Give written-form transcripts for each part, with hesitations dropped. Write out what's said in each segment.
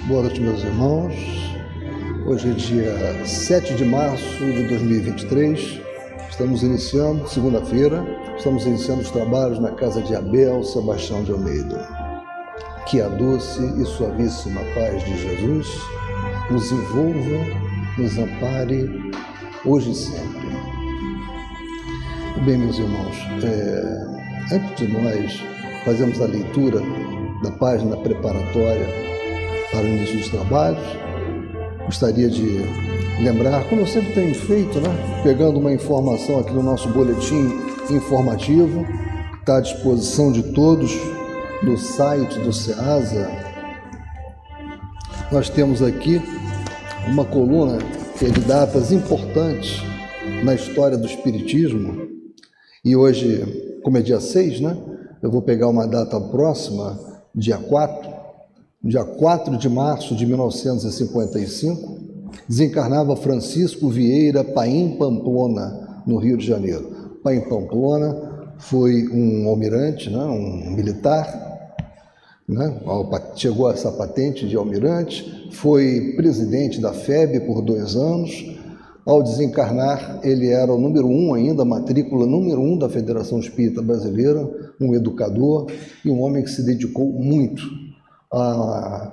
Boa noite, meus irmãos. Hoje é dia 7 de março de 2023. Estamos iniciando, segunda-feira, estamos iniciando os trabalhos na casa de Abel Sebastião de Almeida. Que a doce e suavíssima paz de Jesus nos envolva, nos ampare, hoje e sempre. Bem, meus irmãos, antes de nós fazermos a leitura da página preparatória para o início dos trabalhos, gostaria de lembrar, como eu sempre tenho feito, pegando uma informação aqui no nosso boletim informativo, que está à disposição de todos no site do SEASA. Nós temos aqui uma coluna que é de datas importantes na história do Espiritismo, e hoje, como é dia 6, eu vou pegar uma data próxima, dia 4 de março de 1955, desencarnava Francisco Vieira Paim Pamplona, no Rio de Janeiro. Paim Pamplona foi um almirante, um militar, chegou a essa patente de almirante, foi presidente da FEB por 2 anos. Ao desencarnar, ele era o número 1 ainda, a matrícula número 1 da Federação Espírita Brasileira, um educador e um homem que se dedicou muito à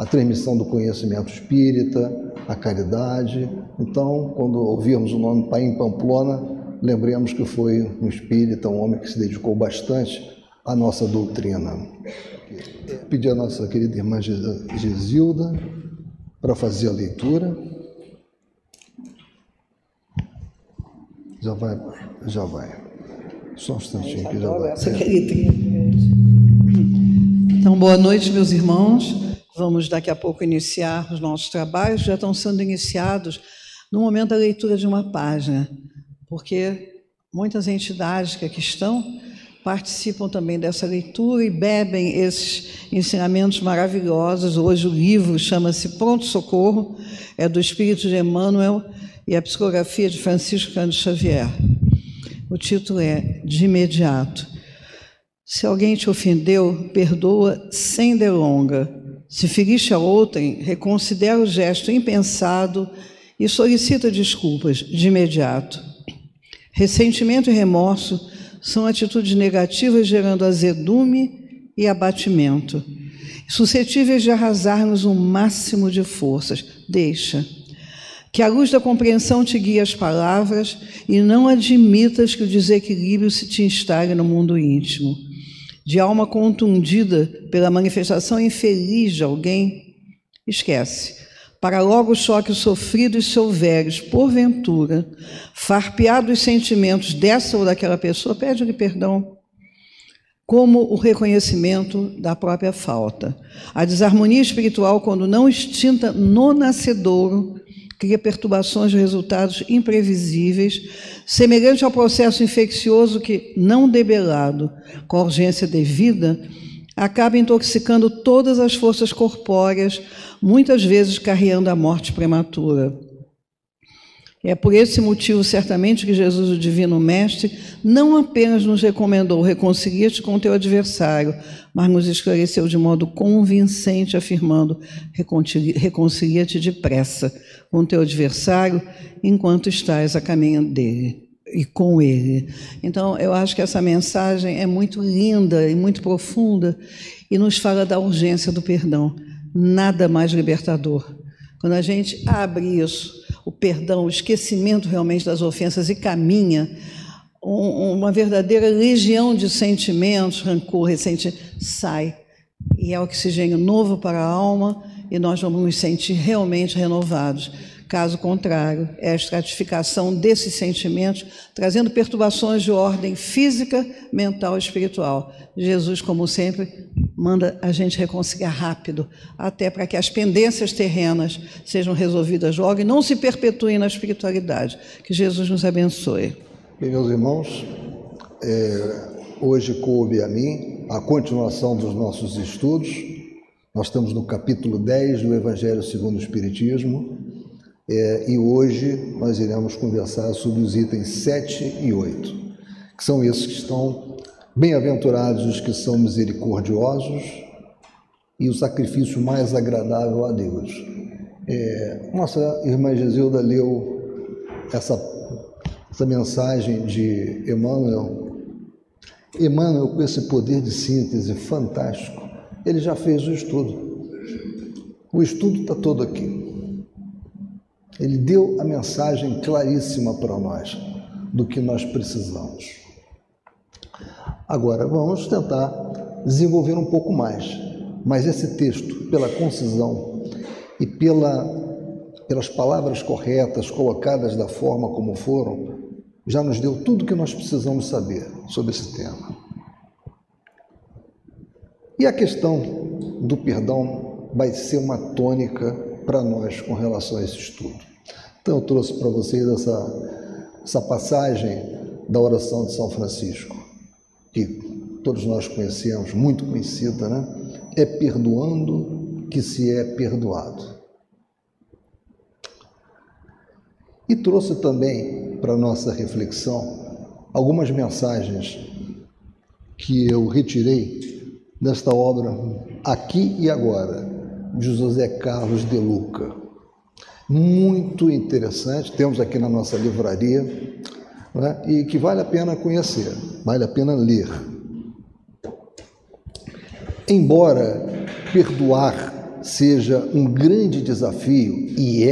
transmissão do conhecimento espírita, à caridade. Então, quando ouvirmos o nome Paim Pamplona, lembremos que foi um espírita, um homem que se dedicou bastante à nossa doutrina. Pedir a nossa querida irmã Gisilda para fazer a leitura. Já vai. Só um instantinho que já vai. Então, boa noite, meus irmãos. Vamos daqui a pouco iniciar os nossos trabalhos. Já estão sendo iniciados no momento da leitura de uma página, porque muitas entidades que aqui estão participam também dessa leitura e bebem esses ensinamentos maravilhosos. Hoje o livro chama-se Pronto Socorro, é do Espírito de Emmanuel e a psicografia de Francisco Cândido Xavier. O título é De Imediato. Se alguém te ofendeu, perdoa sem delonga. Se feriste a outrem, reconsidera o gesto impensado e solicita desculpas de imediato. Ressentimento e remorso são atitudes negativas gerando azedume e abatimento, suscetíveis de arrasar-nos o máximo de forças. Deixa que a luz da compreensão te guie as palavras e não admitas que o desequilíbrio se te instale no mundo íntimo. De alma contundida pela manifestação infeliz de alguém, esquece. Para logo o choque sofrido e se houveres, porventura, farpeado os sentimentos dessa ou daquela pessoa, pede-lhe perdão, como o reconhecimento da própria falta. A desarmonia espiritual, quando não extinta no nascedouro, cria perturbações de resultados imprevisíveis, semelhante ao processo infeccioso que, não debelado com a urgência devida, acaba intoxicando todas as forças corpóreas, muitas vezes carreando a morte prematura. É por esse motivo, certamente, que Jesus, o Divino Mestre, não apenas nos recomendou reconcilia-te com o teu adversário, mas nos esclareceu de modo convincente, afirmando: reconcilia-te depressa com o teu adversário enquanto estás a caminho dele e com ele. Então, eu acho que essa mensagem é muito linda e muito profunda e nos fala da urgência do perdão. Nada mais libertador. Quando a gente abre isso, o perdão, o esquecimento realmente das ofensas e caminha, uma verdadeira legião de sentimentos, rancor, ressentimento, sai. E é oxigênio novo para a alma e nós vamos nos sentir realmente renovados. Caso contrário, é a estratificação desses sentimentos, trazendo perturbações de ordem física, mental e espiritual. Jesus, como sempre, manda a gente reconciliar rápido, até para que as pendências terrenas sejam resolvidas logo e não se perpetuem na espiritualidade. Que Jesus nos abençoe. Bem, meus irmãos, hoje coube a mim a continuação dos nossos estudos. Nós estamos no capítulo 10 do Evangelho segundo o Espiritismo. E hoje nós iremos conversar sobre os itens 7 e 8, que são esses que estão: bem-aventurados os que são misericordiosos, e o sacrifício mais agradável a Deus. Nossa irmã Gesilda leu essa mensagem de Emmanuel. Emmanuel, com esse poder de síntese fantástico, ele já fez o estudo. O estudo está todo aqui. Ele deu a mensagem claríssima para nós do que nós precisamos. Agora, vamos tentar desenvolver um pouco mais. Mas esse texto, pela concisão e pelas palavras corretas, colocadas da forma como foram, já nos deu tudo o que nós precisamos saber sobre esse tema. E a questão do perdão vai ser uma tônica para nós com relação a esse estudo. Então eu trouxe para vocês essa passagem da oração de São Francisco, que todos nós conhecemos, muito conhecida, né? É perdoando que se é perdoado. E trouxe também para nossa reflexão algumas mensagens que eu retirei desta obra Aqui e Agora, de José Carlos de Luca. Muito interessante, temos aqui na nossa livraria, né? E que vale a pena conhecer, vale a pena ler. Embora perdoar seja um grande desafio, e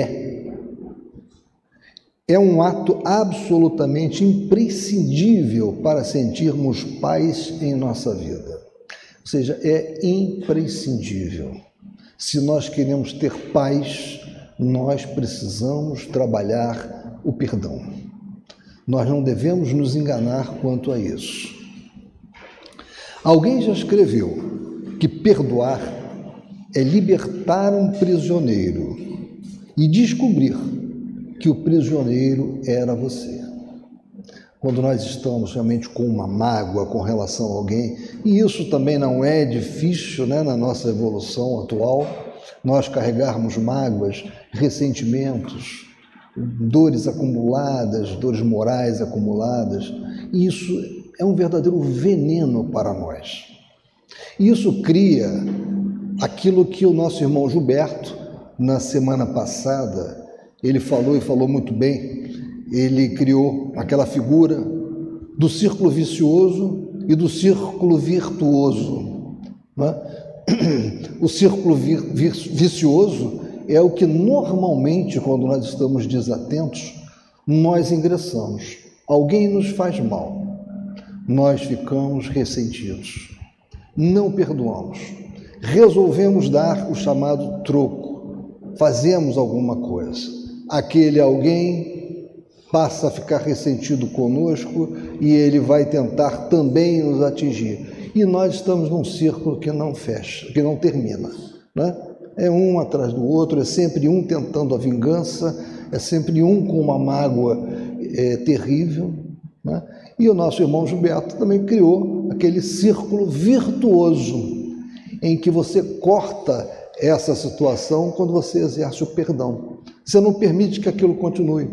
é um ato absolutamente imprescindível para sentirmos paz em nossa vida. Ou seja, é imprescindível. Se nós queremos ter paz, nós precisamos trabalhar o perdão. Nós não devemos nos enganar quanto a isso. Alguém já escreveu que perdoar é libertar um prisioneiro e descobrir que o prisioneiro era você. Quando nós estamos realmente com uma mágoa com relação a alguém, e isso também não é difícil, né, na nossa evolução atual, nós carregarmos mágoas, ressentimentos, dores acumuladas, dores morais acumuladas, e isso é um verdadeiro veneno para nós. Isso cria aquilo que o nosso irmão Gilberto, na semana passada, ele falou e falou muito bem. Ele criou aquela figura do círculo vicioso e do círculo virtuoso, né? O círculo vicioso é o que normalmente, quando nós estamos desatentos, nós ingressamos. Alguém nos faz mal, nós ficamos ressentidos, não perdoamos, resolvemos dar o chamado troco, fazemos alguma coisa. Aquele alguém passa a ficar ressentido conosco e ele vai tentar também nos atingir. E nós estamos num círculo que não fecha, que não termina, né? É um atrás do outro, é sempre um tentando a vingança, é sempre um com uma mágoa terrível, né? E o nosso irmão Gilberto também criou aquele círculo virtuoso, em que você corta essa situação quando você exerce o perdão. Você não permite que aquilo continue.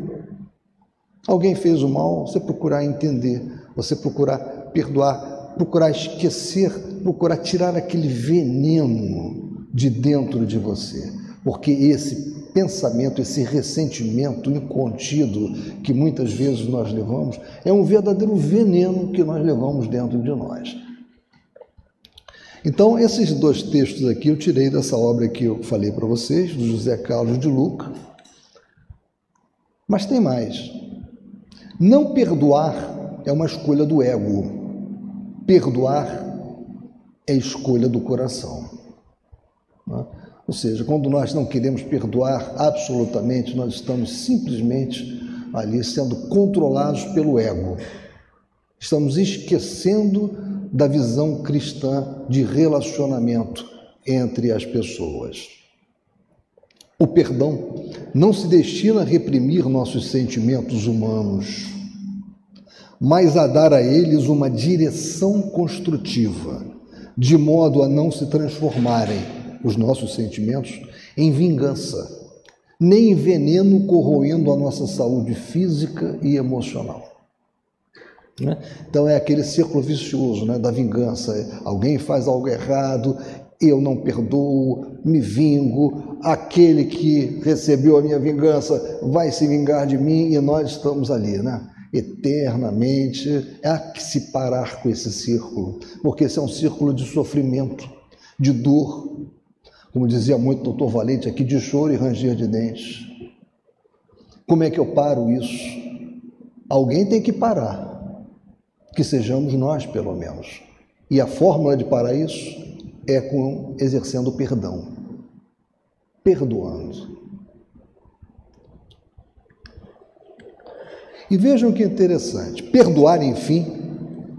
Alguém fez o mal, você procurar entender, você procurar perdoar, procurar esquecer, procurar tirar aquele veneno de dentro de você. Porque esse pensamento, esse ressentimento incontido que muitas vezes nós levamos, é um verdadeiro veneno que nós levamos dentro de nós. Então, esses dois textos aqui eu tirei dessa obra que eu falei para vocês, do José Carlos de Luca. Mas tem mais. Não perdoar é uma escolha do ego. Perdoar é escolha do coração. Ou seja, quando nós não queremos perdoar absolutamente, nós estamos simplesmente ali sendo controlados pelo ego. Estamos esquecendo da visão cristã de relacionamento entre as pessoas. O perdão não se destina a reprimir nossos sentimentos humanos, mas a dar a eles uma direção construtiva, de modo a não se transformarem os nossos sentimentos em vingança, nem em veneno corroendo a nossa saúde física e emocional. Então é aquele círculo vicioso, né, da vingança. Alguém faz algo errado, eu não perdoo, me vingo, aquele que recebeu a minha vingança vai se vingar de mim, e nós estamos ali, né? Eternamente. Há que se parar com esse círculo, porque esse é um círculo de sofrimento, de dor, como dizia muito o doutor Valente aqui, de choro e ranger de dentes. Como é que eu paro isso? Alguém tem que parar, que sejamos nós, pelo menos. E a fórmula de parar isso é exercendo o perdão, perdoando. E vejam que interessante, perdoar, enfim,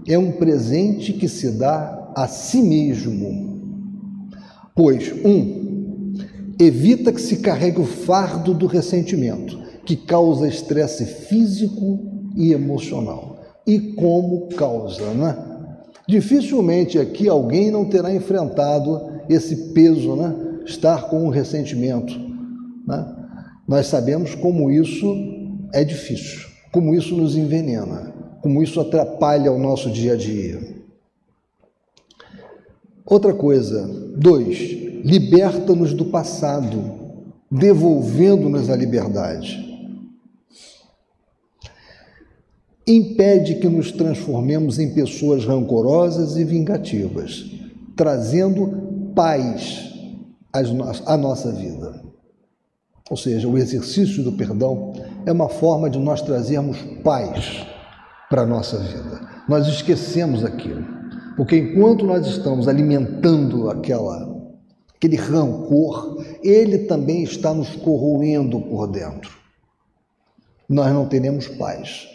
é um presente que se dá a si mesmo, pois, evita que se carregue o fardo do ressentimento, que causa estresse físico e emocional. E como causa, né? Dificilmente aqui alguém não terá enfrentado esse peso, né? Estar com um ressentimento, né? Nós sabemos como isso é difícil, como isso nos envenena, como isso atrapalha o nosso dia a dia. Outra coisa, 2, liberta-nos do passado, devolvendo-nos a liberdade. Impede que nos transformemos em pessoas rancorosas e vingativas, trazendo paz à nossa vida. Ou seja, o exercício do perdão é uma forma de nós trazermos paz para a nossa vida. Nós esquecemos aquilo, porque enquanto nós estamos alimentando aquele rancor, ele também está nos corroendo por dentro. Nós não teremos paz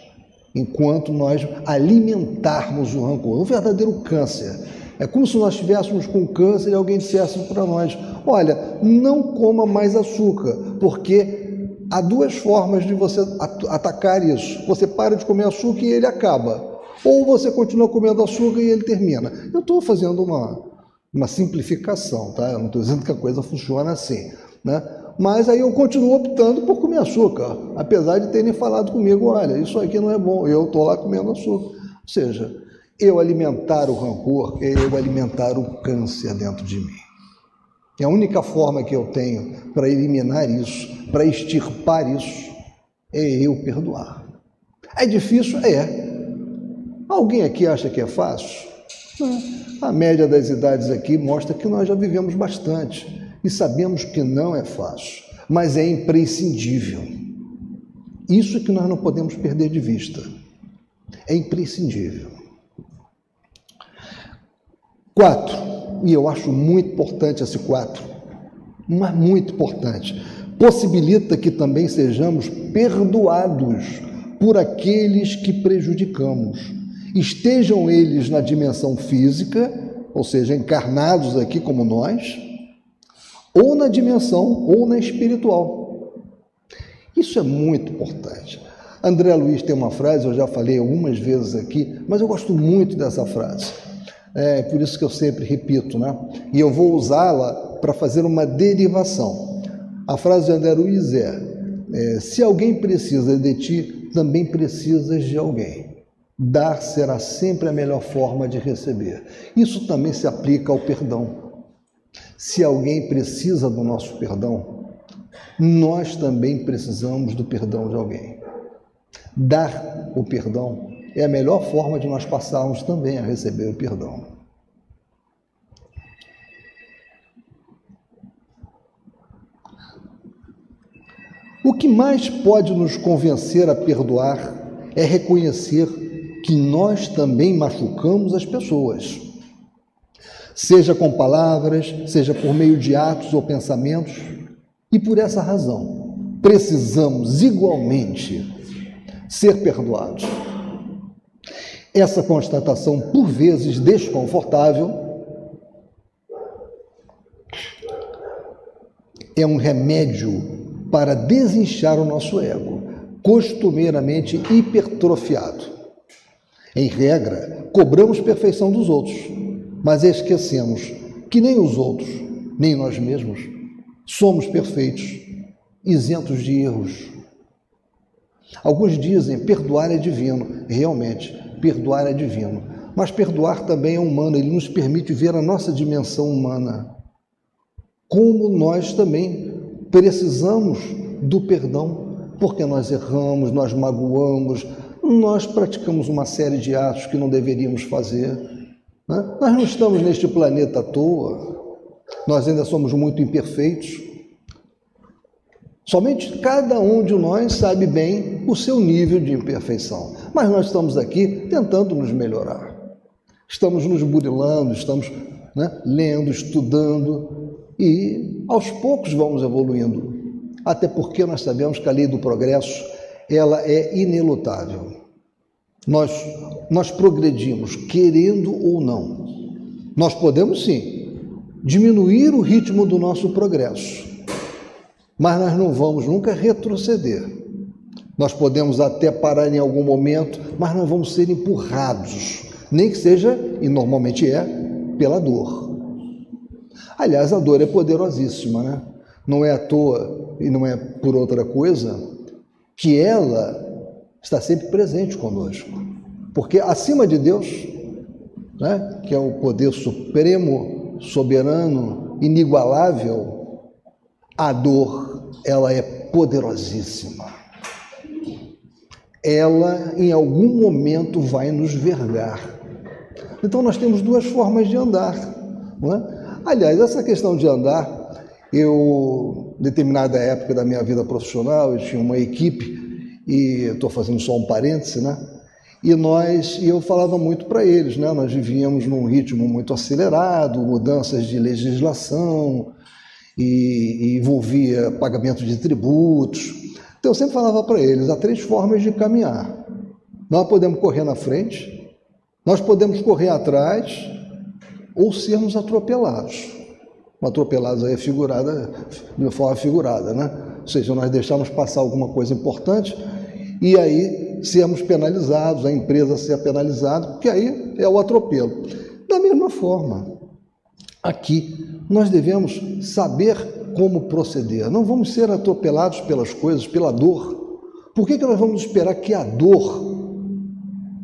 enquanto nós alimentarmos o rancor. Um verdadeiro câncer. É como se nós estivéssemos com câncer e alguém dissesse para nós: olha, não coma mais açúcar, porque há 2 formas de você atacar isso. Você para de comer açúcar e ele acaba. Ou você continua comendo açúcar e ele termina. Eu estou fazendo uma simplificação, tá? Eu não estou dizendo que a coisa funciona assim, né? Mas aí eu continuo optando por comer açúcar, apesar de terem falado comigo: olha, isso aqui não é bom, eu estou lá comendo açúcar. Ou seja, eu alimentar o rancor é eu alimentar o câncer dentro de mim. É a única forma que eu tenho para eliminar isso, para extirpar isso, é eu perdoar. É difícil? É. Alguém aqui acha que é fácil? Não. A média das idades aqui mostra que nós já vivemos bastante. E sabemos que não é fácil, mas é imprescindível. Isso que nós não podemos perder de vista. É imprescindível. 4, e eu acho muito importante esse 4, mas muito importante, possibilita que também sejamos perdoados por aqueles que prejudicamos. Estejam eles na dimensão física, ou seja, encarnados aqui como nós, ou na dimensão, ou na espiritual. Isso é muito importante. André Luiz tem uma frase, eu já falei algumas vezes aqui, mas eu gosto muito dessa frase. É por isso que eu sempre repito, né? E eu vou usá-la para fazer uma derivação. A frase de André Luiz se alguém precisa de ti, também precisas de alguém. Dar será sempre a melhor forma de receber. Isso também se aplica ao perdão. Se alguém precisa do nosso perdão, nós também precisamos do perdão de alguém. Dar o perdão é a melhor forma de nós passarmos também a receber o perdão. O que mais pode nos convencer a perdoar é reconhecer que nós também machucamos as pessoas. Seja com palavras, seja por meio de atos ou pensamentos, e por essa razão, precisamos igualmente ser perdoados. Essa constatação, por vezes desconfortável, é um remédio para desinchar o nosso ego, costumeiramente hipertrofiado. Em regra, cobramos perfeição dos outros, mas esquecemos que nem os outros, nem nós mesmos, somos perfeitos, isentos de erros. Alguns dizem perdoar é divino. Realmente, perdoar é divino. Mas perdoar também é humano, ele nos permite ver a nossa dimensão humana. como nós também precisamos do perdão, porque nós erramos, nós magoamos, nós praticamos uma série de atos que não deveríamos fazer, né? Nós não estamos neste planeta à toa, nós ainda somos muito imperfeitos. Somente cada um de nós sabe bem o seu nível de imperfeição, mas nós estamos aqui tentando nos melhorar. Estamos nos burilando, estamos, né, lendo, estudando e aos poucos vamos evoluindo. Até porque nós sabemos que a lei do progresso, ela é inelutável. Nós progredimos, querendo ou não. Nós podemos sim diminuir o ritmo do nosso progresso, mas nós não vamos nunca retroceder. Nós podemos até parar em algum momento, mas não vamos ser empurrados, nem que seja, e normalmente é, pela dor. Aliás, a dor é poderosíssima, né? Não é à toa e não é por outra coisa que ela está sempre presente conosco. Porque acima de Deus, né, que é o poder supremo, soberano, inigualável, a dor, ela é poderosíssima. Ela, em algum momento, vai nos vergar. Então, nós temos duas formas de andar, não é? Aliás, essa questão de andar, em determinada época da minha vida profissional, eu tinha uma equipe, e estou fazendo só um parêntese, né? E eu falava muito para eles, né? Nós vivíamos num ritmo muito acelerado, mudanças de legislação, e envolvia pagamento de tributos. Então eu sempre falava para eles, há 3 formas de caminhar. Nós podemos correr na frente, nós podemos correr atrás ou sermos atropelados. Atropelados aí é figurada, de uma forma figurada, né? Ou seja, nós deixamos passar alguma coisa importante e aí sermos penalizados, a empresa ser penalizada, porque aí é o atropelo. Da mesma forma, aqui nós devemos saber como proceder. Não vamos ser atropelados pelas coisas, pela dor. Por que nós vamos esperar que a dor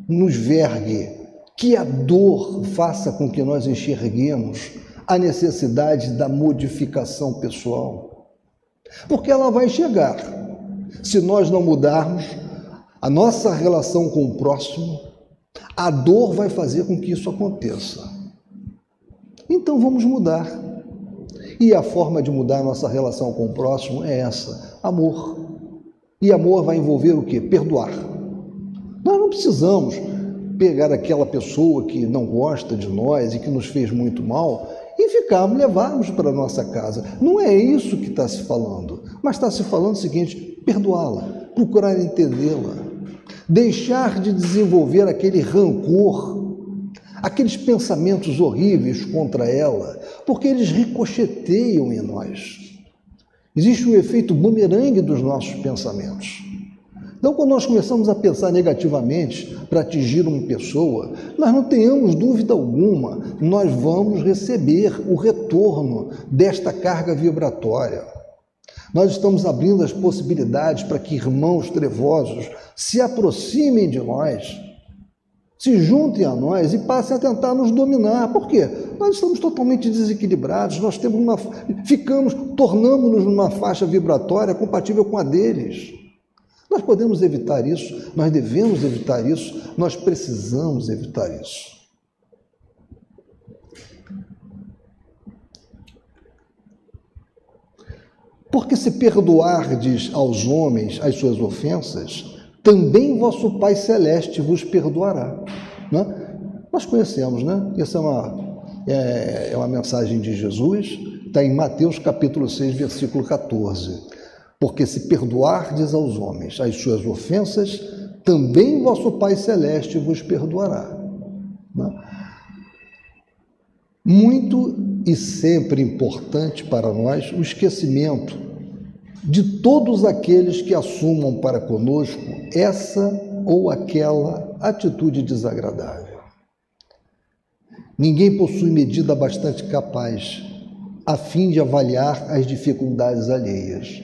nos vergue, que a dor faça com que nós enxerguemos a necessidade da modificação pessoal? Porque ela vai chegar. Se nós não mudarmos a nossa relação com o próximo, a dor vai fazer com que isso aconteça. Então vamos mudar. E a forma de mudar a nossa relação com o próximo é essa, amor. E amor vai envolver o quê? Perdoar. Nós não precisamos pegar aquela pessoa que não gosta de nós e que nos fez muito mal e levarmos para a nossa casa. Não é isso que está se falando, mas está se falando o seguinte: perdoá-la, procurar entendê-la, deixar de desenvolver aquele rancor, aqueles pensamentos horríveis contra ela, porque eles ricocheteiam em nós. Existe um efeito bumerangue dos nossos pensamentos. Então, quando nós começamos a pensar negativamente para atingir uma pessoa, nós não tenhamos dúvida alguma, nós vamos receber o retorno desta carga vibratória. Nós estamos abrindo as possibilidades para que irmãos trevosos se aproximem de nós, se juntem a nós e passem a tentar nos dominar. Por quê? Nós estamos totalmente desequilibrados, nós tornamos-nos numa faixa vibratória compatível com a deles. Nós podemos evitar isso, nós devemos evitar isso, nós precisamos evitar isso. Porque se perdoardes aos homens as suas ofensas, também vosso Pai Celeste vos perdoará. Né? Nós conhecemos, né? Essa é uma mensagem de Jesus, está em Mateus capítulo 6, versículo 14. Porque se perdoardes aos homens as suas ofensas, também vosso Pai Celeste vos perdoará. Né? Muito e sempre importante para nós o esquecimento de todos aqueles que assumam para conosco essa ou aquela atitude desagradável. Ninguém possui medida bastante capaz a fim de avaliar as dificuldades alheias.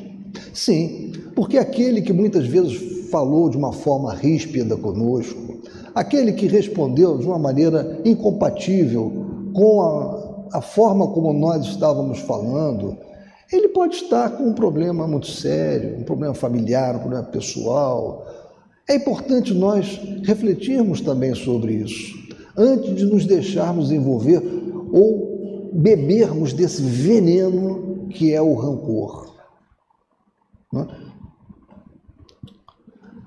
Sim, porque aquele que muitas vezes falou de uma forma ríspida conosco, aquele que respondeu de uma maneira incompatível com a forma como nós estávamos falando, ele pode estar com um problema muito sério, um problema familiar, um problema pessoal. É importante nós refletirmos também sobre isso, antes de nos deixarmos envolver ou bebermos desse veneno que é o rancor.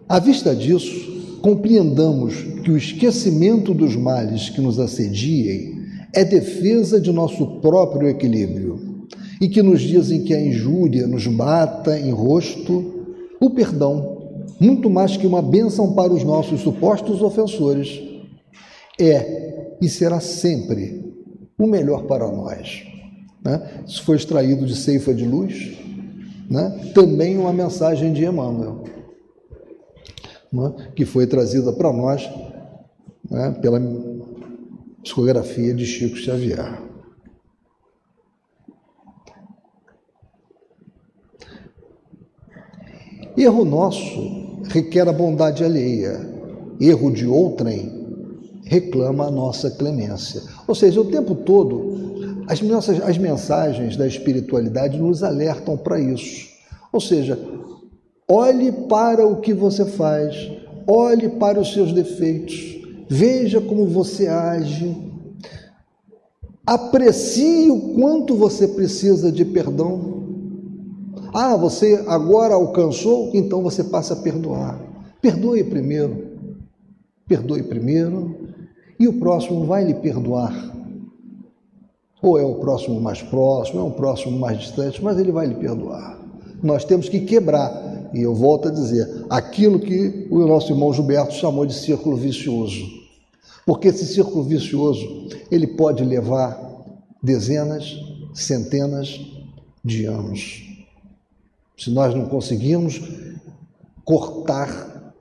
À vista disso, compreendamos que o esquecimento dos males que nos assediem é defesa de nosso próprio equilíbrio, e que nos dias em que a injúria nos bata em rosto, o perdão, muito mais que uma bênção para os nossos supostos ofensores, é e será sempre o melhor para nós. Isso foi extraído de Ceifa de Luz, também uma mensagem de Emmanuel, que foi trazida para nós pela psicografia de Chico Xavier. Erro nosso requer a bondade alheia, erro de outrem reclama a nossa clemência. Ou seja, o tempo todo, as mensagens da espiritualidade nos alertam para isso. Ou seja, olhe para o que você faz, olhe para os seus defeitos, veja como você age, aprecie o quanto você precisa de perdão. Você agora alcançou, então você passa a perdoar. Perdoe primeiro, e o próximo vai lhe perdoar. Ou é o próximo mais próximo, é um próximo mais distante, mas ele vai lhe perdoar. Nós temos que quebrar, e eu volto a dizer, aquilo que o nosso irmão Gilberto chamou de círculo vicioso. Porque esse círculo vicioso, ele pode levar dezenas, centenas de anos. Se nós não conseguirmos cortar,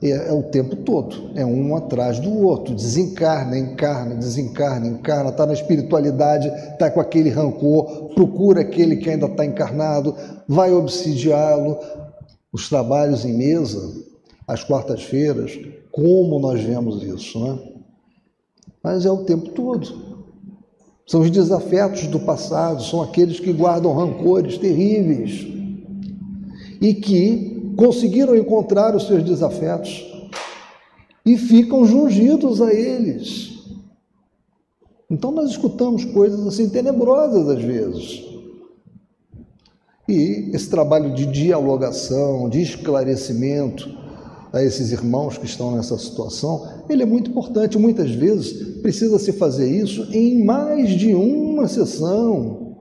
é o tempo todo, é um atrás do outro, desencarna, encarna, desencarna, encarna, está na espiritualidade, está com aquele rancor, procura aquele que ainda está encarnado, vai obsidiá-lo. Os trabalhos em mesa, às quartas-feiras, como nós vemos isso, Mas é o tempo todo. São os desafetos do passado, são aqueles que guardam rancores terríveis e que conseguiram encontrar os seus desafetos e ficam jungidos a eles. Então nós escutamos coisas assim tenebrosas às vezes. E esse trabalho de dialogação, de esclarecimento a esses irmãos que estão nessa situação, ele é muito importante. Muitas vezes precisa-se fazer isso em mais de uma sessão.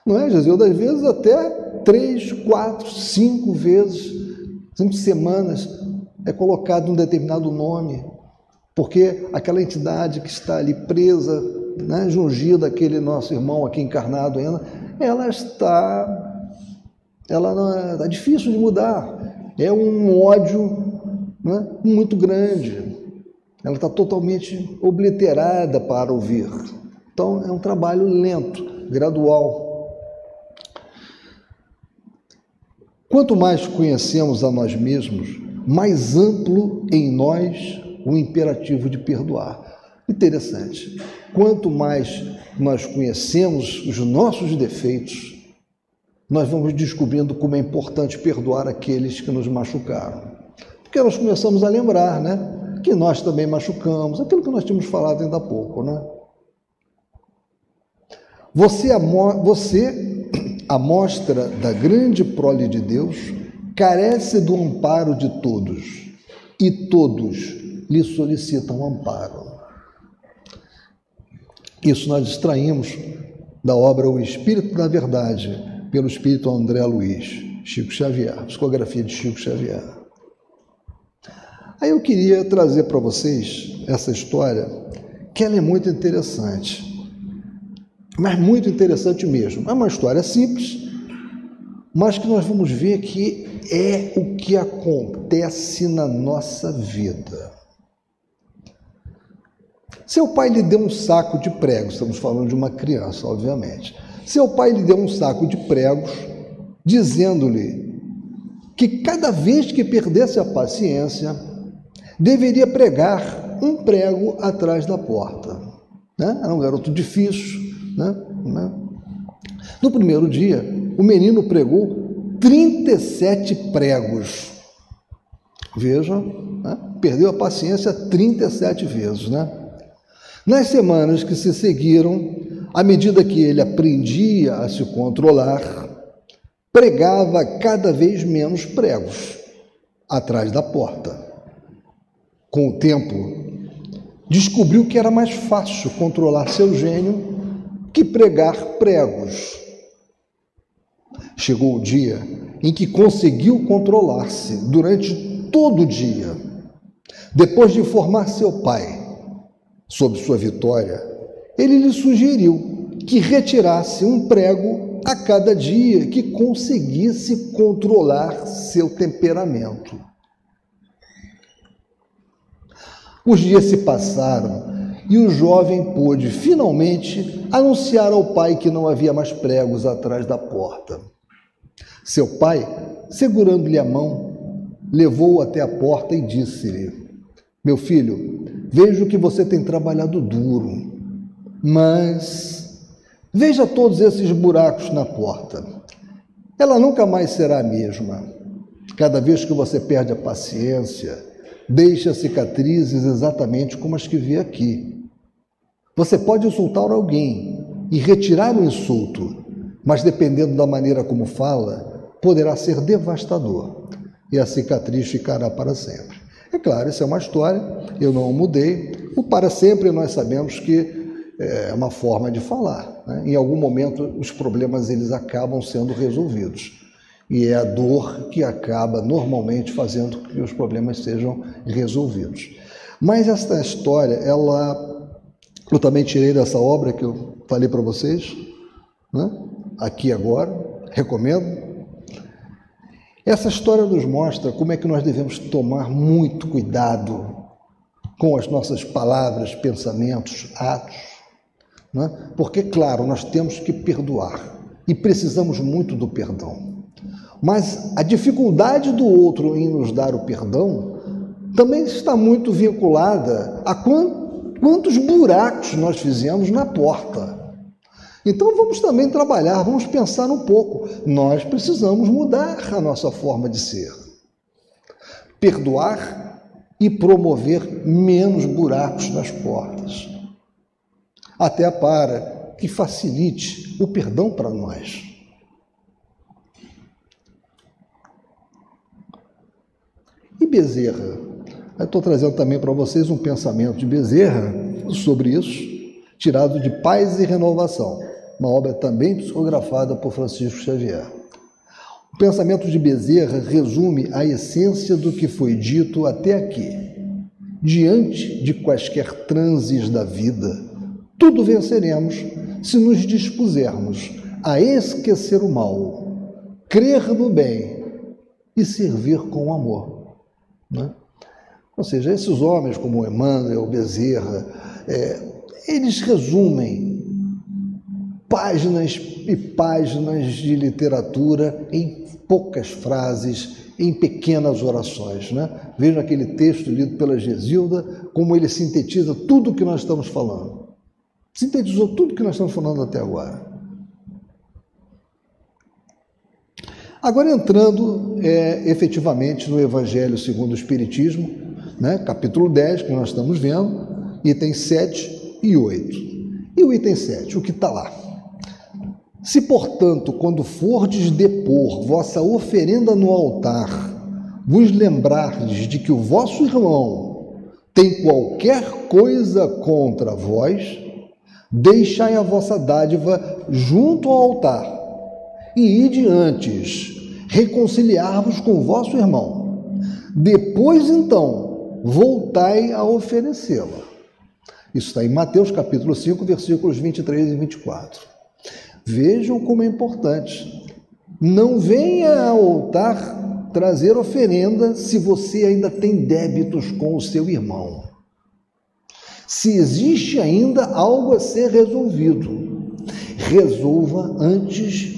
Não é, Jesus? Às vezes até 3, 4, 5 vezes, 5 semanas, é colocado um determinado nome, porque aquela entidade que está ali presa, jungida, aquele nosso irmão aqui encarnado ainda, ela está difícil de mudar. É um ódio muito grande. Ela está totalmente obliterada para ouvir. Então, é um trabalho lento, gradual. Quanto mais conhecemos a nós mesmos, mais amplo em nós o imperativo de perdoar. Interessante. Quanto mais nós conhecemos os nossos defeitos, nós vamos descobrindo como é importante perdoar aqueles que nos machucaram. Porque nós começamos a lembrar, que nós também machucamos, aquilo que nós tínhamos falado ainda há pouco, Você, a mostra da grande prole de Deus, carece do amparo de todos, e todos lhe solicitam amparo. Isso nós extraímos da obra O Espírito da Verdade, pelo Espírito André Luiz, Chico Xavier, psicografia de Chico Xavier. Aí eu queria trazer para vocês essa história, que ela é muito interessante, mas muito interessante mesmo. É uma história simples, mas que nós vamos ver que é o que acontece na nossa vida. Seu pai lhe deu um saco de pregos, estamos falando de uma criança, obviamente. Seu pai lhe deu um saco de pregos, dizendo-lhe que cada vez que perdesse a paciência, deveria pregar um prego atrás da porta. né? Era um garoto difícil, né? No primeiro dia, o menino pregou 37 pregos. Veja, né? Perdeu a paciência 37 vezes, né? Nas semanas que se seguiram, à medida que ele aprendia a se controlar, pregava cada vez menos pregos atrás da porta. Com o tempo, descobriu que era mais fácil controlar seu gênio que pregar pregos. Chegou o dia em que conseguiu controlar-se durante todo o dia. Depois de informar seu pai sobre sua vitória, ele lhe sugeriu que retirasse um prego a cada dia que conseguisse controlar seu temperamento. Os dias se passaram e o jovem pôde finalmente anunciar ao pai que não havia mais pregos atrás da porta. Seu pai, segurando-lhe a mão, levou-o até a porta e disse-lhe: meu filho, vejo que você tem trabalhado duro, mas veja todos esses buracos na porta. Ela nunca mais será a mesma. Cada vez que você perde a paciência, deixa cicatrizes exatamente como as que vê aqui. Você pode insultar alguém e retirar o insulto, mas dependendo da maneira como fala, poderá ser devastador e a cicatriz ficará para sempre. É claro, isso é uma história, eu não mudei. O para sempre nós sabemos que é uma forma de falar, né? Em algum momento os problemas eles acabam sendo resolvidos. E é a dor que acaba normalmente fazendo com que os problemas sejam resolvidos. Mas esta história, eu também tirei dessa obra que eu falei para vocês, né? Aqui agora, recomendo. Essa história nos mostra como é que nós devemos tomar muito cuidado com as nossas palavras, pensamentos, atos, né? Porque, claro, nós temos que perdoar e precisamos muito do perdão. Mas a dificuldade do outro em nos dar o perdão também está muito vinculada a quantos buracos nós fizemos na porta. Então vamos também trabalhar, vamos pensar um pouco. Nós precisamos mudar a nossa forma de ser. Perdoar e promover menos buracos nas portas. Até para que facilite o perdão para nós. E Bezerra? Eu estou trazendo também para vocês um pensamento de Bezerra sobre isso, tirado de Paz e Renovação, uma obra também psicografada por Francisco Xavier. O pensamento de Bezerra resume a essência do que foi dito até aqui. Diante de quaisquer transes da vida, tudo venceremos se nos dispusermos a esquecer o mal, crer no bem e servir com amor. Né? Ou seja, esses homens como Emmanuel, Bezerra, eles resumem páginas e páginas de literatura em poucas frases, em pequenas orações, né? Vejam aquele texto lido pela Gesilda, como ele sintetiza tudo o que nós estamos falando. Sintetizou tudo o que nós estamos falando até agora. Agora entrando efetivamente no Evangelho segundo o Espiritismo, né? Capítulo 10, que nós estamos vendo, itens 7 e 8. E o item 7, o que está lá? Se, portanto, quando fordes depor vossa oferenda no altar, vos lembrardes de que o vosso irmão tem qualquer coisa contra vós, deixai a vossa dádiva junto ao altar, e ide antes reconciliar-vos com o vosso irmão. Depois, então, voltai a oferecê-la. Isso está em Mateus capítulo 5, versículos 23 e 24. Vejam como é importante. Não venha ao altar trazer oferenda se você ainda tem débitos com o seu irmão. Se existe ainda algo a ser resolvido, resolva antes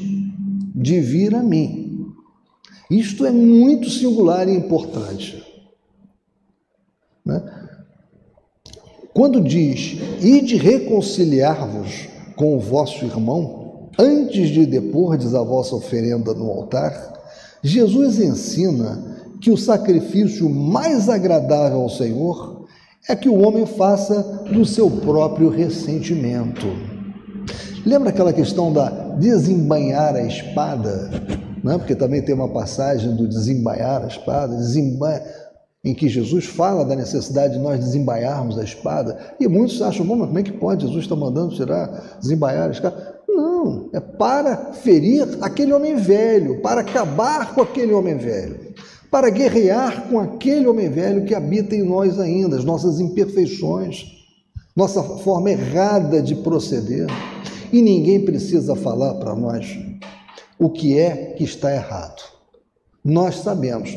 de vir a mim. Isto é muito singular e importante, né? quando diz, ide reconciliar-vos com o vosso irmão, antes de depordes a vossa oferenda no altar, Jesus ensina que o sacrifício mais agradável ao Senhor é que o homem faça do seu próprio ressentimento. Lembra aquela questão da desembainhar a espada? Né? Porque também tem uma passagem do desembainhar a espada, em que Jesus fala da necessidade de nós desembainharmos a espada, e muitos acham, bom, mas como é que pode? Jesus está mandando desembainhar a espada. Não, é para ferir aquele homem velho, para acabar com aquele homem velho, para guerrear com aquele homem velho que habita em nós ainda, as nossas imperfeições, nossa forma errada de proceder. E ninguém precisa falar para nós o que é que está errado. Nós sabemos,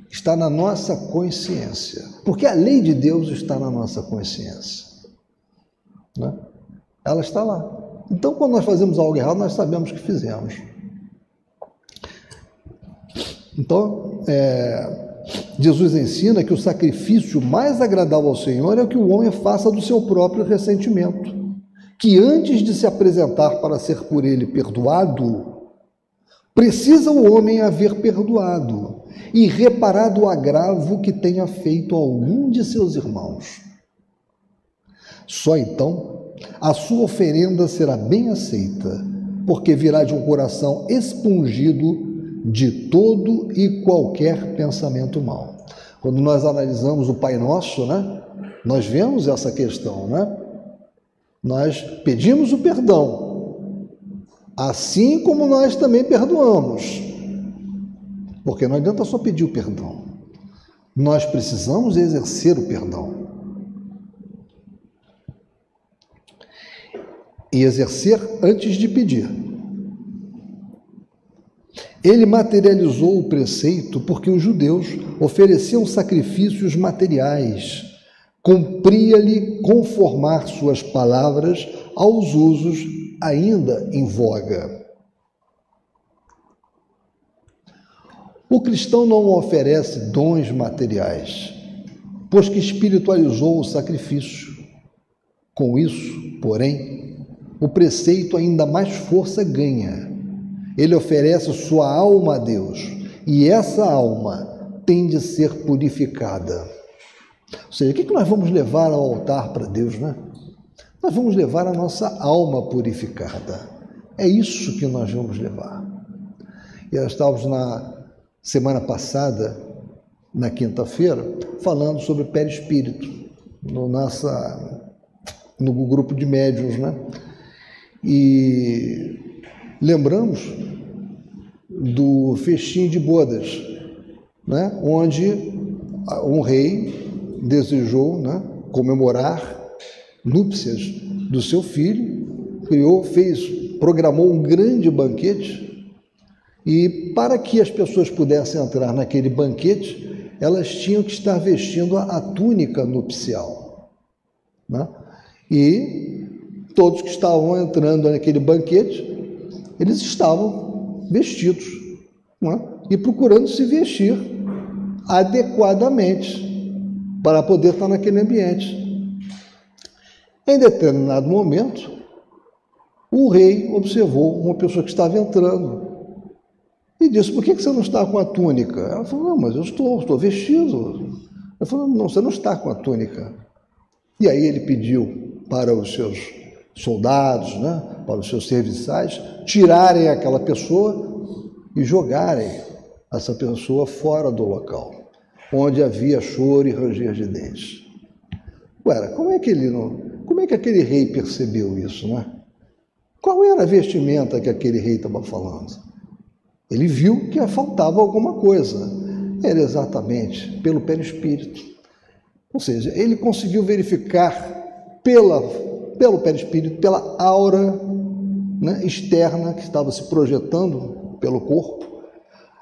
está na nossa consciência, porque a lei de Deus está na nossa consciência, né? Ela está lá. Então, quando nós fazemos algo errado, nós sabemos que fizemos. Então, Jesus ensina que o sacrifício mais agradável ao Senhor é que o homem faça do seu próprio ressentimento, que antes de se apresentar para ser por ele perdoado, precisa o homem haver perdoado e reparado o agravo que tenha feito a algum de seus irmãos. Só então a sua oferenda será bem aceita, porque virá de um coração expungido de todo e qualquer pensamento mau. Quando nós analisamos o Pai Nosso, né, nós vemos essa questão, né? Nós pedimos o perdão, assim como nós também perdoamos, porque não adianta só pedir o perdão, nós precisamos exercer o perdão. E exercer antes de pedir. Ele materializou o preceito porque os judeus ofereciam sacrifícios materiais. Cumpria-lhe conformar suas palavras aos usos ainda em voga. O cristão não oferece dons materiais, pois que espiritualizou o sacrifício. Com isso, porém, o preceito ainda mais força ganha. Ele oferece sua alma a Deus, e essa alma tem de ser purificada. Ou seja, o que nós vamos levar ao altar para Deus, né? Nós vamos levar a nossa alma purificada. É isso que nós vamos levar. E nós estávamos na semana passada, na quinta-feira, falando sobre perispírito, no grupo de médiuns, né? E lembramos do festim de bodas, né? Onde um rei desejou, né, comemorar núpcias do seu filho, programou um grande banquete, e para que as pessoas pudessem entrar naquele banquete, elas tinham que estar vestindo a túnica nupcial, né? E todos que estavam entrando naquele banquete, eles estavam vestidos, né? E procurando se vestir adequadamente para poder estar naquele ambiente. Em determinado momento, o rei observou uma pessoa que estava entrando e disse: por que você não está com a túnica? Ela falou: não, mas eu estou vestido. Ele falou: não, você não está com a túnica. E aí ele pediu para os seus soldados, né, para os seus serviçais, tirarem aquela pessoa e jogarem essa pessoa fora do local, onde havia choro e ranger de dentes. Ué, como é que aquele rei percebeu isso, né? Qual era a vestimenta que aquele rei estava falando? Ele viu que faltava alguma coisa. Era exatamente pelo perispírito. Ou seja, ele conseguiu verificar pelo perispírito, pela aura, né, externa que estava se projetando pelo corpo,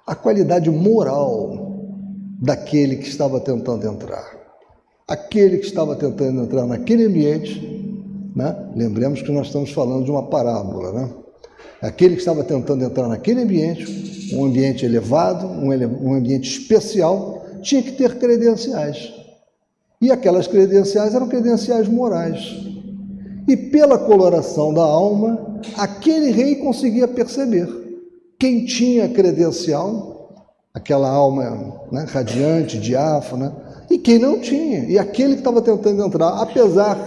a qualidade moral daquele que estava tentando entrar. Aquele que estava tentando entrar naquele ambiente, né? Lembremos que nós estamos falando de uma parábola, né? Aquele que estava tentando entrar naquele ambiente, um ambiente elevado, um ambiente especial, tinha que ter credenciais. E aquelas credenciais eram credenciais morais. E pela coloração da alma, aquele rei conseguia perceber quem tinha credencial, aquela alma, né, radiante, diáfana, e quem não tinha. E aquele que estava tentando entrar, apesar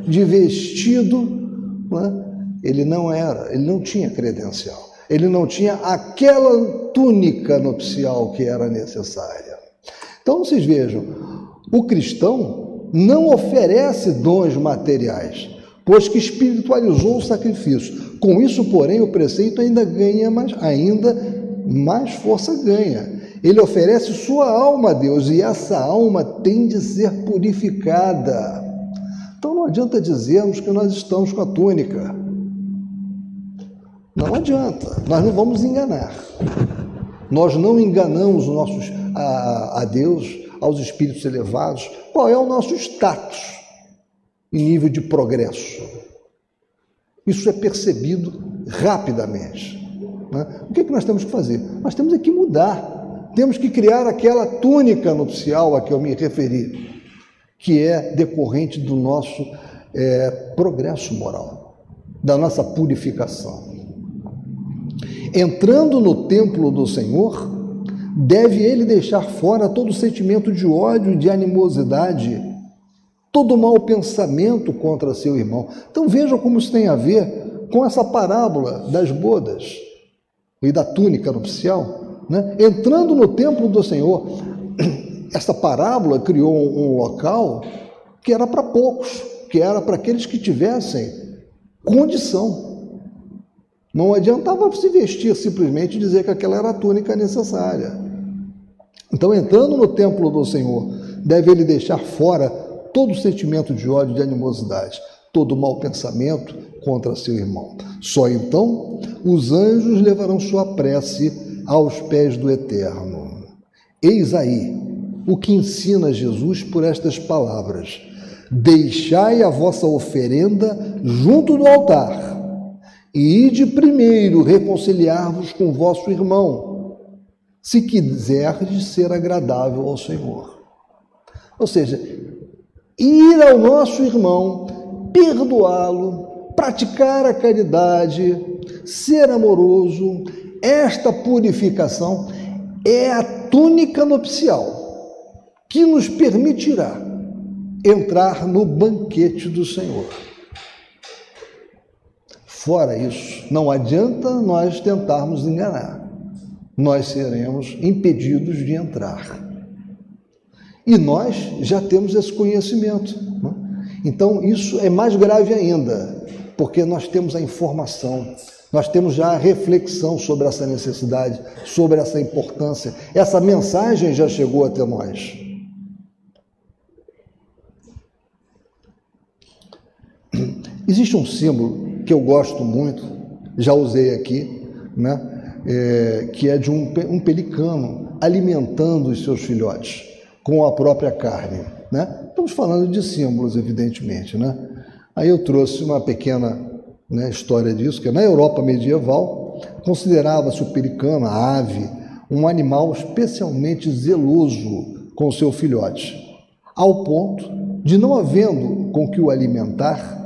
de vestido, né, ele não tinha credencial. Ele não tinha aquela túnica nupcial que era necessária. Então, vocês vejam, o cristão não oferece dons materiais, pois que espiritualizou o sacrifício. Com isso, porém, o preceito ainda mais força ganha. Ele oferece sua alma a Deus, e essa alma tem de ser purificada. Então não adianta dizermos que nós estamos com a túnica. Não adianta, nós não vamos enganar. Nós não enganamos a Deus, aos espíritos elevados. Qual é o nosso status em nível de progresso? Isso é percebido rapidamente, né? O que nós temos que fazer? Nós temos que mudar. Temos que criar aquela túnica nupcial a que eu me referi, que é decorrente do nosso progresso moral, da nossa purificação. Entrando no templo do Senhor, deve ele deixar fora todo sentimento de ódio e de animosidade, todo mau pensamento contra seu irmão. Então vejam como isso tem a ver com essa parábola das bodas e da túnica nupcial, né? Entrando no templo do Senhor, essa parábola criou um local que era para poucos, que era para aqueles que tivessem condição. Não adiantava se vestir simplesmente e dizer que aquela era a túnica necessária. Então, entrando no templo do Senhor, deve ele deixar fora todo sentimento de ódio e de animosidade, todo mau pensamento contra seu irmão. Só então os anjos levarão sua prece aos pés do Eterno. Eis aí o que ensina Jesus por estas palavras: deixai a vossa oferenda junto do altar, e ide primeiro reconciliar-vos com vosso irmão, se quiserdes ser agradável ao Senhor. Ou seja, ir ao nosso irmão, perdoá-lo, praticar a caridade, ser amoroso, esta purificação é a túnica nupcial que nos permitirá entrar no banquete do Senhor. Fora isso, não adianta nós tentarmos enganar. Nós seremos impedidos de entrar. E nós já temos esse conhecimento, né? Então, isso é mais grave ainda, porque nós temos a informação, nós temos já a reflexão sobre essa necessidade, sobre essa importância. Essa mensagem já chegou até nós. Existe um símbolo que eu gosto muito, já usei aqui, né? Que é de um pelicano alimentando os seus filhotes com a própria carne, né? Estamos falando de símbolos, evidentemente, né? Aí eu trouxe uma pequena, né, história disso, que na Europa medieval considerava-se o pelicano, a ave, um animal especialmente zeloso com seu filhote, ao ponto de, não havendo com que o alimentar,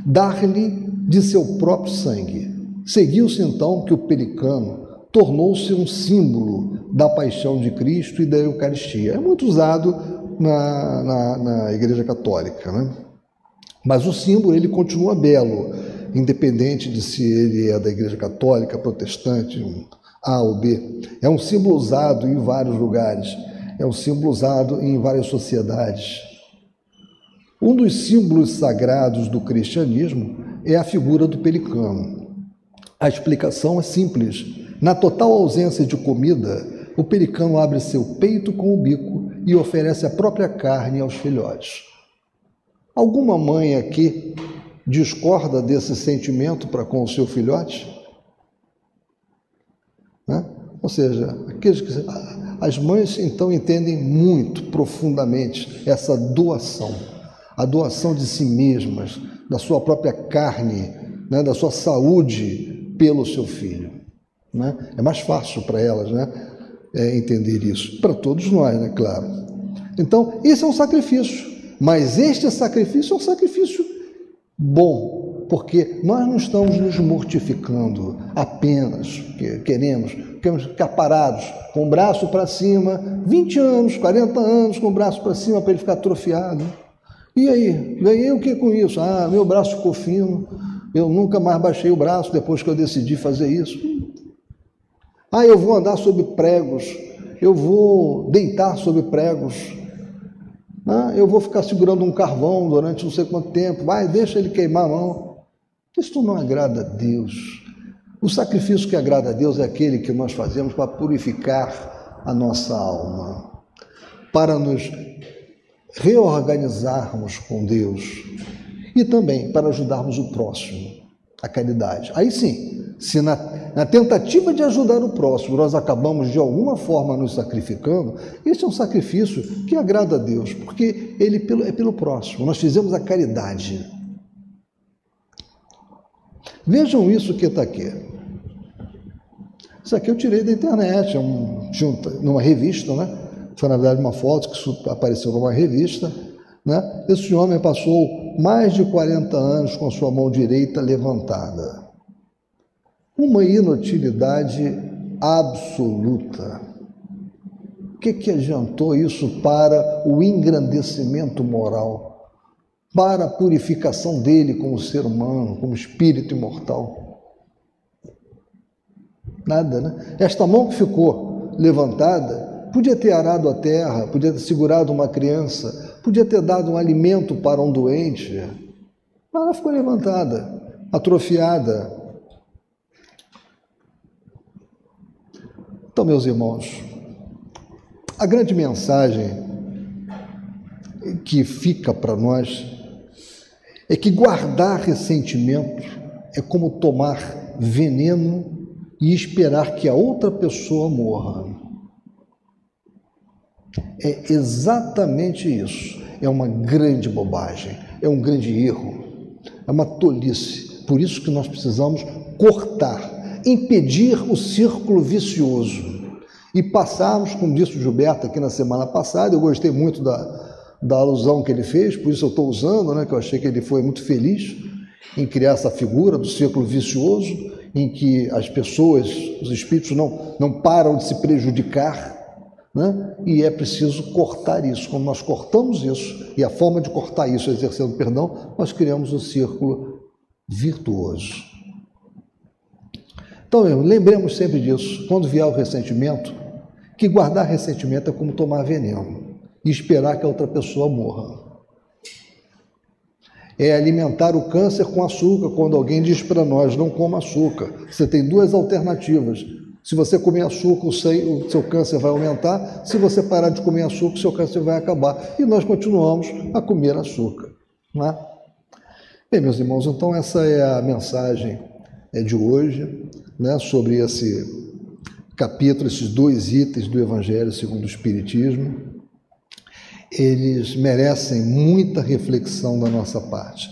dar-lhe de seu próprio sangue. Seguiu-se então que o pelicano tornou-se um símbolo da paixão de Cristo e da Eucaristia. É muito usado na Igreja Católica, né? Mas o símbolo ele continua belo, independente de se ele é da Igreja Católica, protestante, A ou B. É um símbolo usado em vários lugares, é um símbolo usado em várias sociedades. Um dos símbolos sagrados do cristianismo é a figura do pelicano. A explicação é simples. Na total ausência de comida, o pelicano abre seu peito com o bico e oferece a própria carne aos filhotes. Alguma mãe aqui discorda desse sentimento para com o seu filhote? Né? Ou seja, as mães então entendem muito profundamente essa doação, a doação de si mesmas, da sua própria carne, né, da sua saúde pelo seu filho, né? É mais fácil para elas, né, entender isso. Para todos nós, né, claro. Então, esse é um sacrifício. Mas este sacrifício é um sacrifício bom, porque nós não estamos nos mortificando apenas, porque queremos ficar parados, com o braço para cima, 20 anos, 40 anos com o braço para cima para ele ficar atrofiado. E aí, ganhei o que com isso? Ah, meu braço ficou fino, eu nunca mais baixei o braço depois que eu decidi fazer isso. Ah, eu vou andar sobre pregos, eu vou deitar sobre pregos, ah, eu vou ficar segurando um carvão durante não sei quanto tempo, vai, deixa ele queimar, não. Isso não agrada a Deus. O sacrifício que agrada a Deus é aquele que nós fazemos para purificar a nossa alma, para nos reorganizarmos com Deus e também para ajudarmos o próximo, a caridade. Aí sim, se na tentativa de ajudar o próximo nós acabamos de alguma forma nos sacrificando, esse é um sacrifício que agrada a Deus, porque ele é pelo próximo, nós fizemos a caridade. Vejam isso que está aqui. Isso aqui eu tirei da internet, numa revista, né? Foi, na verdade, uma foto que apareceu numa revista, né? Esse homem passou mais de 40 anos com sua mão direita levantada. Uma inutilidade absoluta. O que adiantou isso para o engrandecimento moral, para a purificação dele como ser humano, como espírito imortal? Nada, né? Esta mão que ficou levantada podia ter arado a terra, podia ter segurado uma criança, podia ter dado um alimento para um doente, mas ela ficou levantada, atrofiada. Então, meus irmãos, a grande mensagem que fica para nós é que guardar ressentimento é como tomar veneno e esperar que a outra pessoa morra. É exatamente isso. É uma grande bobagem, é um grande erro, é uma tolice. Por isso que nós precisamos cortar, impedir o círculo vicioso e passarmos, como disse o Gilberto aqui na semana passada. Eu gostei muito da alusão que ele fez, por isso eu estou usando, né, que eu achei que ele foi muito feliz em criar essa figura do círculo vicioso, em que as pessoas, os espíritos não param de se prejudicar, né? E é preciso cortar isso. Quando nós cortamos isso, e a forma de cortar isso é exercendo perdão, nós criamos um círculo virtuoso. Então, lembremos sempre disso. Quando vier o ressentimento, que guardar ressentimento é como tomar veneno e esperar que a outra pessoa morra. É alimentar o câncer com açúcar. Quando alguém diz para nós, não coma açúcar, você tem duas alternativas. Se você comer açúcar, o seu câncer vai aumentar. Se você parar de comer açúcar, o seu câncer vai acabar. E nós continuamos a comer açúcar, não é? Bem, meus irmãos, então essa é a mensagem de hoje, né, sobre esse capítulo, esses dois itens do Evangelho segundo o Espiritismo. Eles merecem muita reflexão da nossa parte.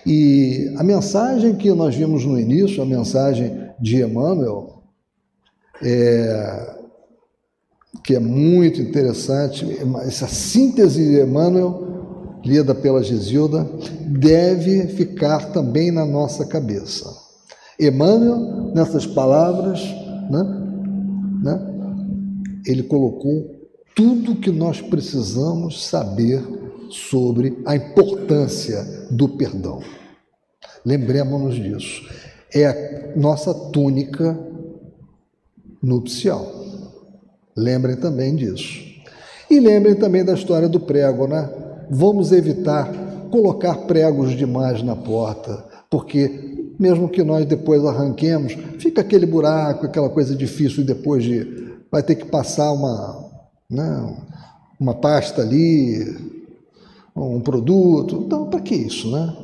E a mensagem que nós vimos no início, a mensagem de Emmanuel, que é muito interessante, essa síntese de Emmanuel, lida pela Gisilda, deve ficar também na nossa cabeça. Emmanuel, nessas palavras, ele colocou tudo que nós precisamos saber sobre a importância do perdão. Lembremos-nos disso. É a nossa túnica nupcial. Lembrem também disso. E lembrem também da história do prego, né? Vamos evitar colocar pregos demais na porta, porque mesmo que nós depois arranquemos, fica aquele buraco, aquela coisa difícil, e depois vai ter que passar uma pasta ali, um produto. Então, para que isso, né?